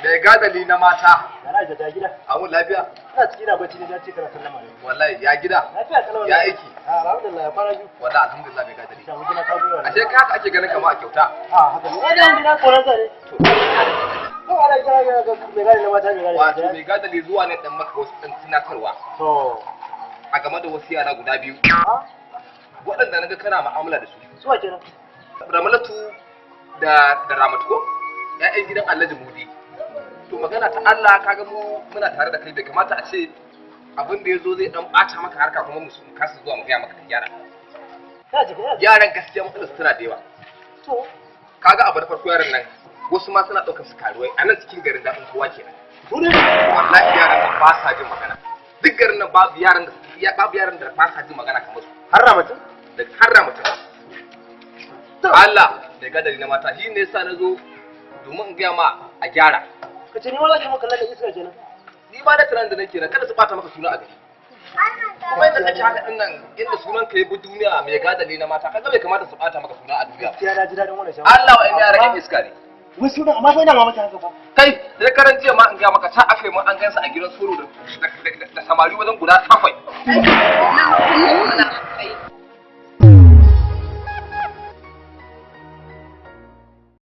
Mai gadali na mata. Yana da gida. Amu lafiya? Ina cikin ina bacci ne dan cika sallama ne. Wallahi ya gida. Lafiya kalau. Ya aiki. Alhamdulillah ya fara biyu. Wallahi alhamdulillah mai gadali. Sha mutuna ka biyo. Ashe ka haka ake ganin kamar a kyauta. Haka ne. Wannan gida koran sa ne. Ko ana kira ga mai gadali na mata mai gadali. Wato mai gadali zuwa ne dan maka wasu dan tunatarwa. To. A game da wasu yara guda biyu. Waɗanda na ga kana mu'amala da su. Suwa kenan. Ramalatu da Ramatu ko? Ya'yan gidan Alhaji Mudi. To magana ta Allah kaga muna tare da kai bai kamata a ce abin da yazo zai dan bata maka harka kuma mu kasa zuwa mu ga maka gyara. Yaran gaskiya matsalar suna da yawa. To kaga abu da farko yaran nan wasu ma suna daukar su karuwai a nan cikin garin dadin kowa kenan. Wallahi yaran nan ba sa jin magana. Duk garin nan babu yaran da ba sa jin magana kamar su. Har Ramatu? Da har Ramatu. Allah da gadari na mata shi ne yasa na zo domin in gaya ma a gyara. Ka ce ni ma za ka maka lalle iska kenan. Ni ba da tunanin da nake nan kada su bata maka suna a gari. Kuma yadda kake haka din nan inda sunan ka yabi duniya mai gadali na mata kaga bai kamata su bata maka suna a duniya. Gaskiya na ji dadin wannan shawara. Allah wa'in yara kan iska ne. Wai suna amma fa ina mamaki haka fa. Kai da karan jiya ma in ga maka ta akai mun an gansa a gidan soro da samari wajen guda 7.